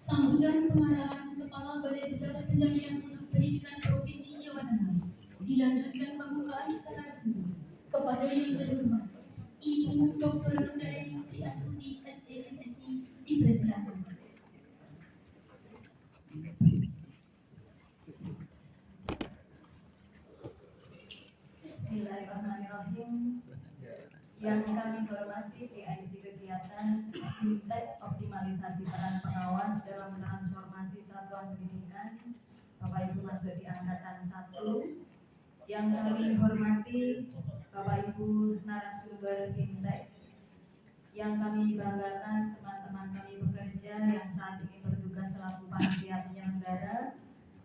Sambutan pengarahan Kepala Balai Besar Penjaminan untuk Pendidikan Provinsi Jawa Tengah dilanjutkan pembukaan secara resmi kepada yang terhormat Ibu Dr. Nudaini Triastuti SEMSI dipersilakan. Bismillahirrahmanirrahim. Yang kami hormati PIC kegiatan Fintech optimalisasi peran pengawas dalam transformasi satuan pendidikan, Bapak Ibu masuk di angkatan 1. Yang kami hormati Bapak Ibu narasumber Fintech. Yang kami banggakan teman-teman kami bekerja yang saat ini bertugas selaku panitia penyelenggara.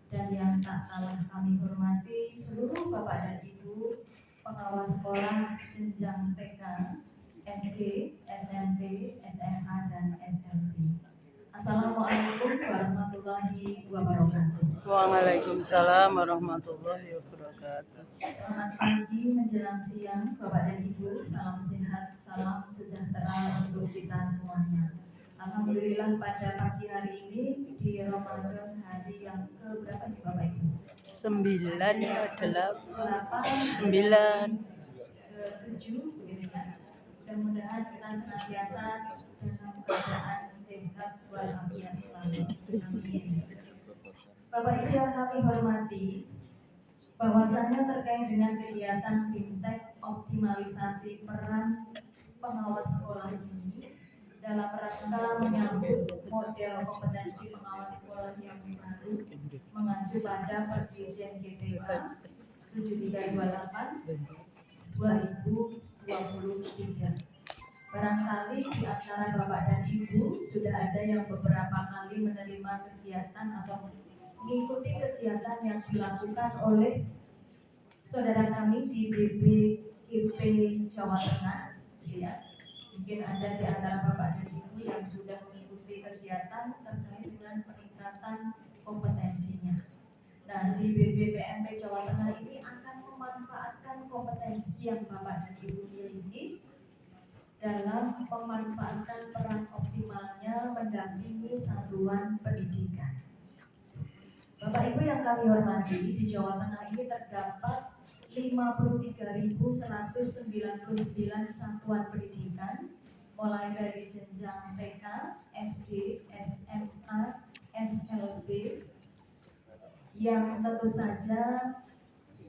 Dan yang tak kalah kami hormati seluruh Bapak dan Ibu pengawas sekolah jenjang TK, SD, SMP, SMA, dan SMP. Assalamualaikum warahmatullahi wabarakatuh. Waalaikumsalam warahmatullahi wabarakatuh. Selamat pagi menjelang siang Bapak dan Ibu, salam sehat, salam sejahtera untuk kita semuanya. Alhamdulillah pada pagi hari ini di Ramadan hari yang keberapa nih Bapak Ibu? 9 adalah 8, 9. 7 begitu ya. Mudah-mudahan kita senantiasa dalam keadaan sehat walafiat selalu. Amin. Bapak Ibu yang kami hormati, bahwasannya terkait dengan kegiatan Fintech optimalisasi peran pengawas sekolah ini dalam rangka menyambut model kompetensi pengawas sekolah yang baru mengacu pada Perjanjian GPK 7328 2023. Barangkali di antara Bapak dan Ibu sudah ada yang beberapa kali menerima kegiatan atau mengikuti kegiatan yang dilakukan oleh saudara kami di BPKP Jawa Tengah, ya. Mungkin ada di antara Bapak dan Ibu yang sudah mengikuti kegiatan terkait dengan peningkatan kompetensinya. Nah, di BPPMP Jawa Tengah ini akan memanfaatkan kompetensi yang Bapak dan Ibu miliki dalam memanfaatkan peran optimalnya mendampingi satuan pendidikan. Bapak Ibu yang kami hormati, di Jawa Tengah ini terdapat 53.199 satuan pendidikan mulai dari jenjang TK, SD, SMA, SLB yang tentu saja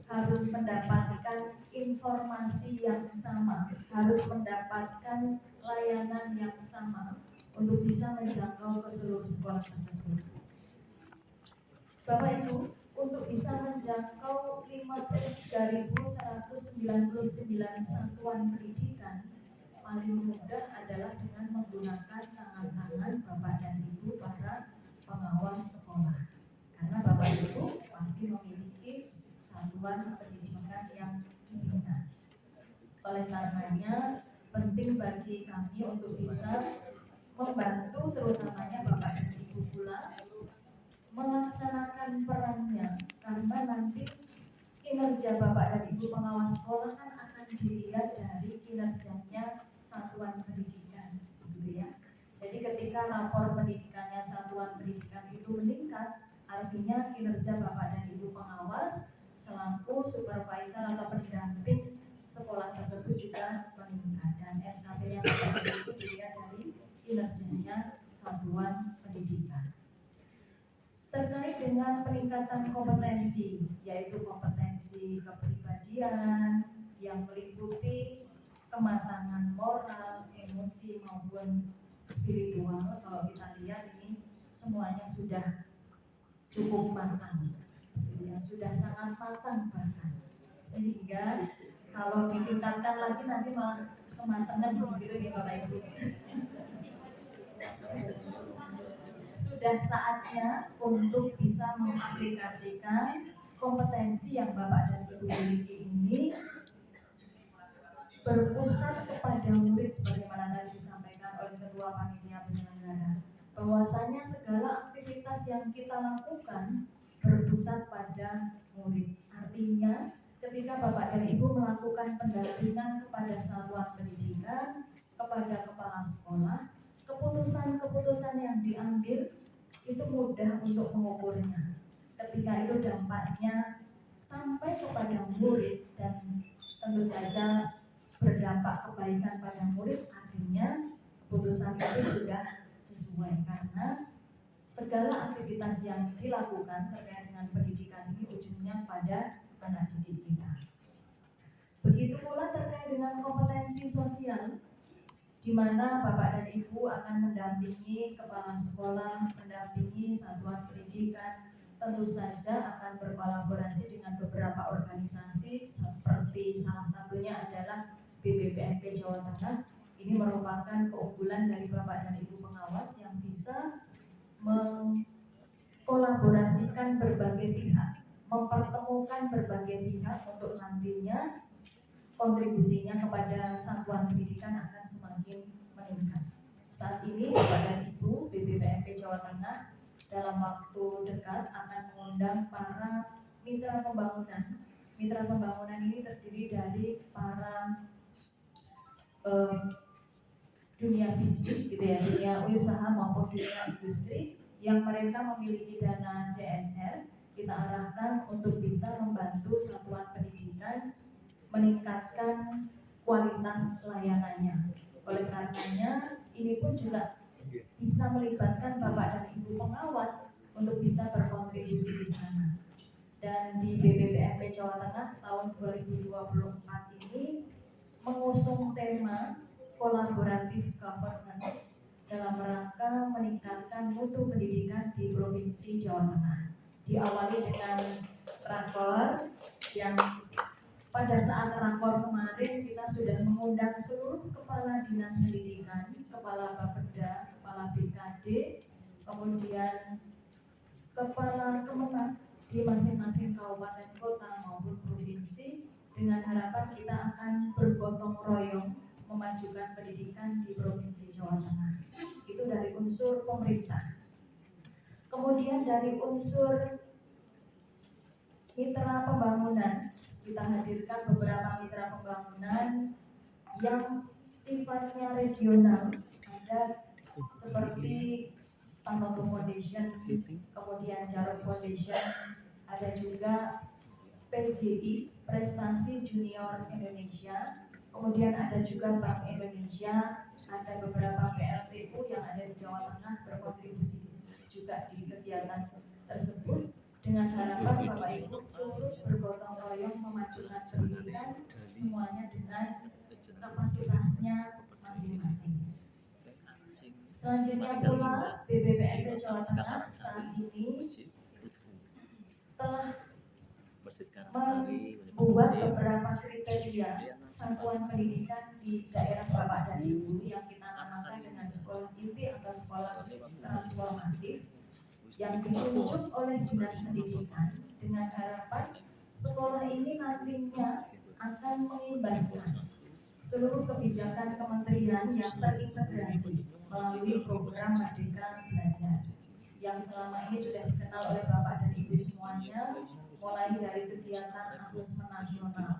harus mendapatkan informasi yang sama, harus mendapatkan layanan yang sama untuk bisa menjangkau ke seluruh sekolah tersebut. Bapak Ibu, untuk bisa menjangkau 53.199 satuan pendidikan, paling mudah adalah dengan menggunakan tangan-tangan Bapak dan Ibu para pengawas sekolah. Karena Bapak Ibu pasti memiliki satuan pendidikan yang dibina. Oleh karenanya, penting bagi kami untuk bisa membantu terutamanya Bapak dan Ibu pula melaksanakan perannya, karena nanti kinerja Bapak dan Ibu pengawas sekolah kan akan dilihat dari kinerjanya satuan pendidikan, gitu ya. Jadi ketika rapor pendidikannya satuan pendidikan itu meningkat, artinya kinerja Bapak dan Ibu pengawas selaku supervisor atau pendamping sekolah tersebut juga meningkat, dan SKP yang Bapak dan Ibu dilihat dari kinerjanya satuan pendidikan. Terkait dengan peningkatan kompetensi, yaitu kompetensi kepribadian yang meliputi kematangan moral, emosi maupun spiritual. Kalau kita lihat ini semuanya sudah cukup matang, ya, sudah sangat matang bahkan, sehingga kalau ditingkatkan lagi nanti malah kematangan begitu ya Bapak Ibu. Sudah saatnya untuk bisa mengaplikasikan kompetensi yang Bapak dan Ibu miliki ini berpusat kepada murid sebagaimana tadi disampaikan oleh Ketua Panitia Penyelenggara, bahwasanya segala aktivitas yang kita lakukan berpusat pada murid. Artinya ketika Bapak dan Ibu melakukan pendampingan kepada satuan pendidikan, kepada kepala sekolah, keputusan-keputusan yang diambil itu mudah untuk mengukurnya. Ketika itu dampaknya sampai kepada murid dan tentu saja berdampak kebaikan pada murid, artinya keputusan itu sudah sesuai karena segala aktivitas yang dilakukan terkait dengan pendidikan ini ujungnya pada anak didik kita. Begitu pula terkait dengan kompetensi sosial, di mana Bapak dan Ibu akan mendampingi kepala sekolah, mendampingi satuan pendidikan, tentu saja akan berkolaborasi dengan beberapa organisasi seperti salah satunya adalah BBPMP Jawa Tengah. Ini merupakan keunggulan dari Bapak dan Ibu pengawas yang bisa mengkolaborasikan berbagai pihak, mempertemukan berbagai pihak untuk nantinya kontribusinya kepada satuan pendidikan akan semakin meningkat. Saat ini Bapak dan Ibu BBPMP Jawa Tengah dalam waktu dekat akan mengundang para mitra pembangunan. Mitra pembangunan ini terdiri dari para dunia bisnis gitu ya, dunia usaha maupun dunia industri yang mereka memiliki dana CSR. Kita arahkan untuk bisa membantu satuan pendidikan meningkatkan kualitas layanannya. Oleh karenanya, ini pun juga bisa melibatkan Bapak dan Ibu pengawas untuk bisa berkontribusi di sana. Dan di BBPMP Jawa Tengah tahun 2024 ini mengusung tema kolaboratif governance dalam rangka meningkatkan mutu pendidikan di Provinsi Jawa Tengah. Diawali dengan rakor yang pada saat rakor kemarin kita sudah mengundang seluruh kepala dinas pendidikan, kepala Bapeda, kepala BKD, kemudian kepala Kemenag di masing-masing kabupaten kota maupun provinsi dengan harapan kita akan bergotong royong memajukan pendidikan di Provinsi Jawa Tengah. Itu dari unsur pemerintah. Kemudian dari unsur mitra pembangunan, kita hadirkan beberapa mitra pembangunan yang sifatnya regional, ada seperti Tanoto Foundation, kemudian Jarod Foundation, ada juga PJI, Prestasi Junior Indonesia, kemudian ada juga Bank Indonesia, ada beberapa PLTU yang ada di Jawa Tengah berkontribusi juga di kegiatan tersebut. Dengan harapan Bapak Ibu turut bergotong royong memajukan pendidikan semuanya dengan kapasitasnya masing-masing. Selanjutnya pula BBPMP Jawa Tengah saat ini telah membuat beberapa kriteria satuan pendidikan di daerah Bapak dan Ibu yang kita namakan dengan sekolah inti atau sekolah transformatif yang ditunjuk oleh Dinas Pendidikan dengan harapan sekolah ini nantinya akan mengimbaskan seluruh kebijakan kementerian yang terintegrasi melalui program Merdeka Belajar yang selama ini sudah dikenal oleh Bapak dan Ibu semuanya, mulai dari kegiatan asesmen nasional.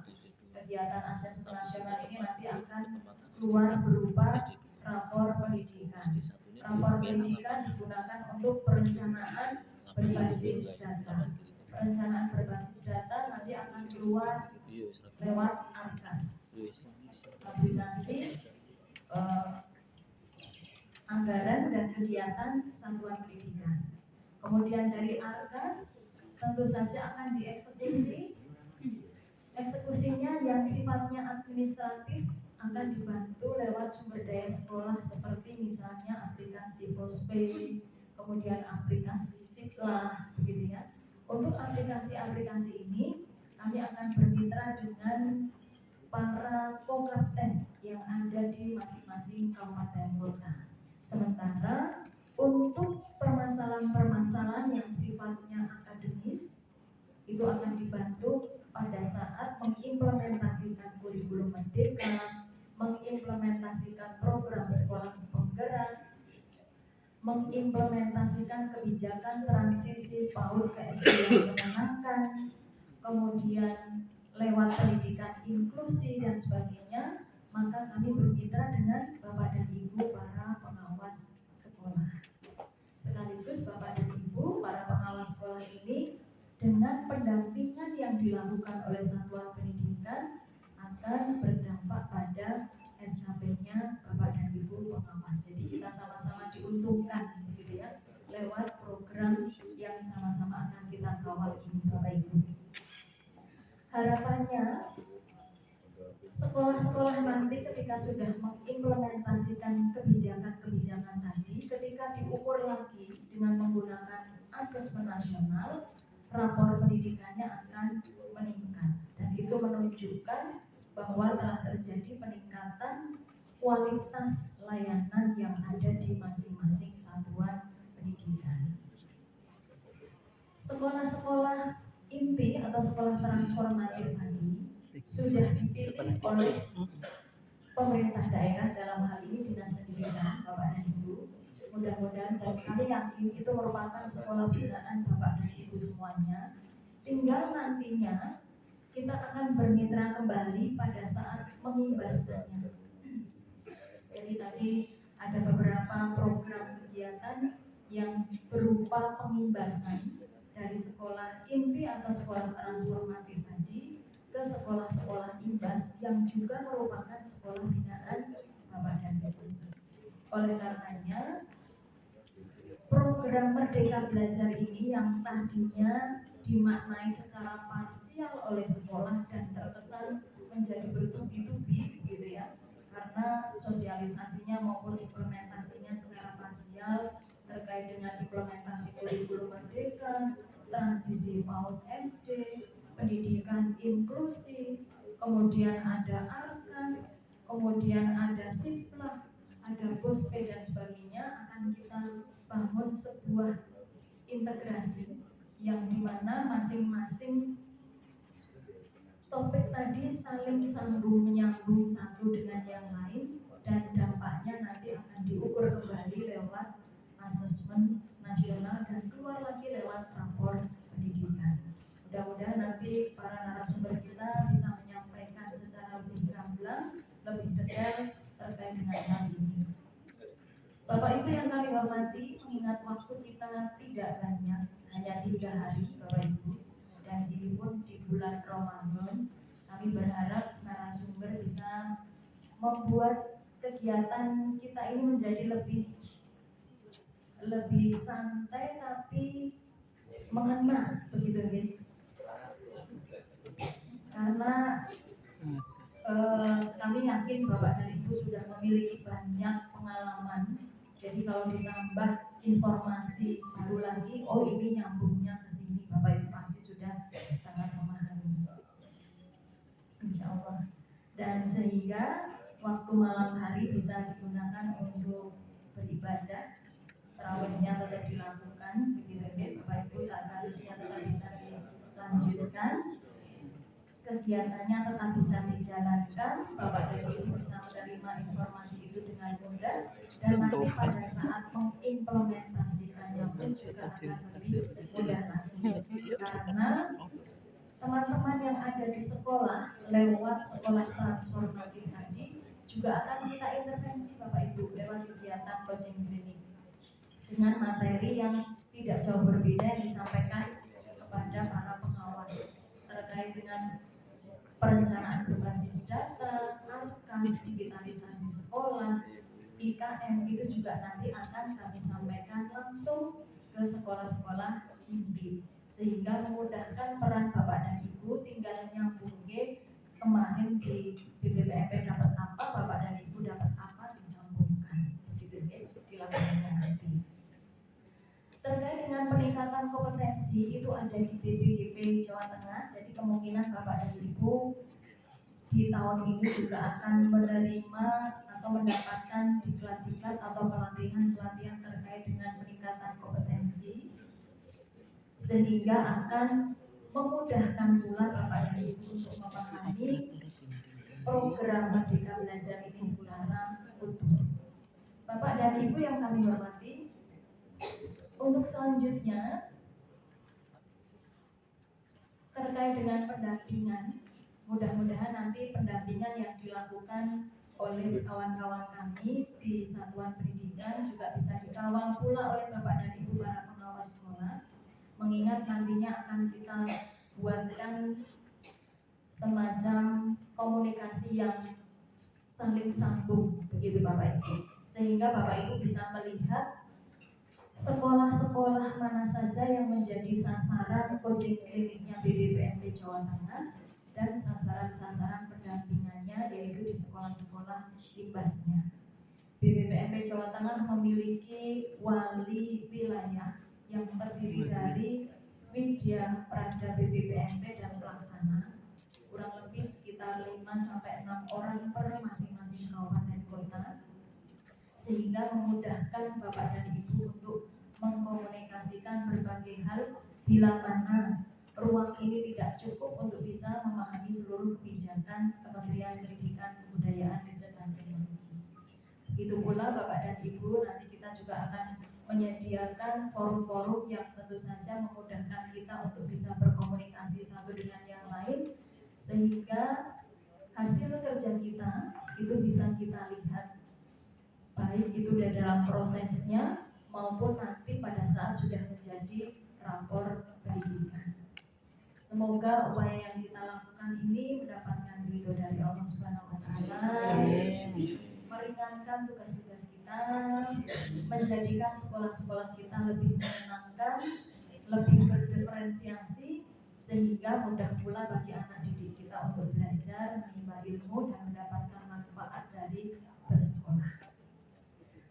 Kegiatan asesmen nasional ini nanti akan keluar berupa rapor pendidikan. Rapor pendidikan digunakan untuk perencanaan berbasis data. Perencanaan berbasis data nanti akan keluar lewat ARKAS, aplikasi anggaran dan kegiatan satuan pendidikan. Kemudian dari ARKAS tentu saja akan dieksekusi. Eksekusinya yang sifatnya administratif akan dibantu lewat sumber daya sekolah seperti misalnya aplikasi Postpay, kemudian aplikasi Sitlah, begitu ya. Untuk aplikasi-aplikasi ini kami akan bermitra dengan para kokapten yang ada di masing-masing kabupaten kota. Sementara untuk permasalahan-permasalahan yang sifatnya akademis itu akan dibantu pada saat mengimplementasikan kurikulum merdeka, mengimplementasikan program sekolah penggerak, mengimplementasikan kebijakan transisi PAUD ke SD yang menyenangkan, kemudian lewat pendidikan inklusi dan sebagainya, maka kami bermitra dengan Bapak dan Ibu para pengawas sekolah. Sekaligus sekaligus Bapak dan Ibu, para pengawas sekolah ini dengan pendampingan yang dilakukan oleh satuan pendidikan akan berdampak pada SKP-nya Bapak dan Ibu pengawas. Jadi kita sama-sama diuntungkan gitu ya, lewat program yang sama-sama akan kita kawal ini Bapak Ibu. Harapannya sekolah-sekolah nanti ketika sudah mengimplementasikan kebijakan-kebijakan tadi, ketika diukur lagi dengan menggunakan asesmen nasional, rapor pendidikannya akan meningkat. Dan itu menunjukkan bahwa telah terjadi peningkatan kualitas layanan yang ada di masing-masing satuan pendidikan. Sekolah-sekolah inti atau sekolah transformatif tadi sudah dipilih oleh pemerintah daerah, dalam hal ini Dinas Pendidikan Bapak dan Ibu. Mudah-mudahan, dan kami yakin itu merupakan sekolah binaan Bapak dan Ibu semuanya. Tinggal nantinya kita akan bermitra kembali pada saat mengimbaskannya. Jadi tadi ada beberapa program kegiatan yang berupa pengimbasan dari sekolah inti atau sekolah transformatif tadi ke sekolah-sekolah imbas yang juga merupakan sekolah binaan Bapak dan Ibu. Oleh karenanya, program Merdeka Belajar ini yang tadinya dimaknai secara parsial oleh sekolah dan terkesan menjadi bertubi-tubi gitu ya, karena sosialisasinya maupun implementasinya secara parsial terkait dengan implementasi kurikulum merdeka, transisi PAUD SD, pendidikan inklusi, kemudian ada ARKAS, kemudian ada SIPLAH, ada BOSPE dan sebagainya, akan kita bangun sebuah integrasi yang dimana masing-masing topik tadi saling sambung menyambung satu dengan yang lain, dan dampaknya nanti akan diukur kembali lewat asesmen nasional dan keluar lagi lewat rapor pendidikan. Mudah-mudahan nanti para narasumber kita bisa menyampaikan secara lebih gamblang, lebih detail terkait dengan hal ini. Bapak Ibu yang kami hormati, mengingat waktu kita tidak banyak, hanya 3 hari Bapak Ibu, dan ini pun di bulan Ramadan, kami berharap narasumber bisa membuat kegiatan kita ini menjadi lebih santai tapi mengena, begitu gitu. Karena kami yakin Bapak dan Ibu sudah memiliki banyak pengalaman. Jadi kalau ditambah informasi baru lagi, oh ini nyambungnya ke sini, Bapak Ibu pasti sudah sangat memahami, insya Allah. Dan sehingga waktu malam hari bisa digunakan untuk beribadah, terawihnya tetap dilakukan, begitu ya Bapak Ibu, harusnya tetap bisa dilanjutkan, kegiatannya tetap bisa dijalankan, Bapak dan Ibu bisa menerima informasi itu dengan mudah, dan nanti pada saat mengimplementasikannya pun juga akan lebih mudah lagi, karena teman-teman yang ada di sekolah lewat sekolah transformatif tadi juga akan kita intervensi Bapak Ibu lewat kegiatan coaching training dengan materi yang tidak jauh berbeda yang disampaikan kepada para pengawas terkait dengan perencanaan berbasis data, ARKAS, digitalisasi sekolah, IKM, itu juga nanti akan kami sampaikan langsung ke sekolah-sekolah inti, sehingga memudahkan peran Bapak dan Ibu. Tinggal nyambung kemarin di BPPMP dapat apa, Bapak dan Ibu dapat apa, disambungkan begitu ya, dilakukannya nanti. Terkait dengan peningkatan kompetensi itu ada di BPGP Jawa Tengah, jadi kemungkinan Bapak dan Ibu di tahun ini juga akan menerima atau mendapatkan diklat-diklat atau pelatihan-pelatihan terkait dengan peningkatan kompetensi, sehingga akan memudahkan pula Bapak dan Ibu untuk memahami program Merdeka Belajar ini secara utuh. Bapak dan Ibu yang kami hormati, untuk selanjutnya terkait dengan pendampingan, mudah-mudahan nanti pendampingan yang dilakukan oleh kawan-kawan kami di satuan pendidikan juga bisa dikawal pula oleh Bapak dan Ibu para akan kita buatkan semacam komunikasi yang saling sambung, begitu Bapak Ibu, sehingga Bapak Ibu bisa melihat sekolah-sekolah mana saja yang menjadi sasaran coaching kliniknya BPPMP Jawa Tengah dan sasaran-sasaran pendampingannya, yaitu di sekolah-sekolah imbasnya. BPPMP Jawa Tengah memiliki wali wilayah yang terdiri dari Widya Prada BPPMP dan pelaksana, kurang lebih sekitar 5-6 orang per masing-masing kabupaten kota, sehingga memudahkan Bapak dan Ibu untuk mengkomunikasikan berbagai hal bila mana ruang ini tidak cukup untuk bisa memahami seluruh kebijakan Kementerian Pendidikan, Kebudayaan, Riset dan Teknologi. Begitu pula Bapak dan Ibu, nanti kita juga akan menyediakan forum-forum yang tentu saja memudahkan kita untuk bisa berkomunikasi satu dengan yang lain, sehingga hasil kerja kita itu bisa kita lihat, baik itu dalam prosesnya maupun nanti pada saat sudah menjadi rapor pendidikan. Semoga upaya yang kita lakukan ini mendapatkan ridho dari Allah Subhanahu wa Ta'ala, meringankan tugas-tugas kita, menjadikan sekolah-sekolah kita lebih menyenangkan, lebih berdiferensiasi, sehingga mudah pula bagi anak didik kita untuk belajar, menimba ilmu dan mendapatkan manfaat dari bersekolah.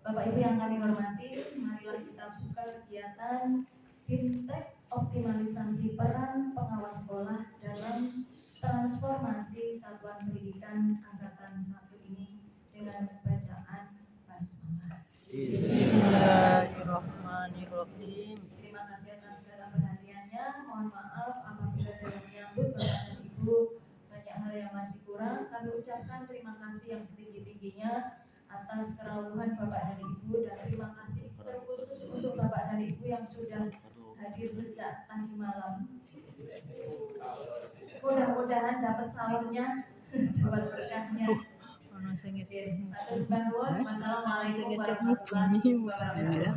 Bapak Ibu yang kami hormati, marilah kita buka kegiatan Fintech optimalisasi peran pengawas sekolah dalam transformasi satuan pendidikan angkatan 1 ini dengan bacaan basmalah. Bismillahirrahmanirrahim. Terima kasih atas segala perhatiannya. Mohon maaf apabila dalam menyambut Bapak dan Ibu banyak hal yang masih kurang. Kami ucapkan terima kasih yang setinggi-tingginya atas keraluhan Bapak dan Ibu, dan terima kasih terkhusus untuk Bapak dan Ibu yang sudah hadir sejak tadi malam. Mudah-mudahan dapat sahurnya, dapat berkahnya. Atas bantuan, wassalamualaikum warahmatullahi wabarakatuh.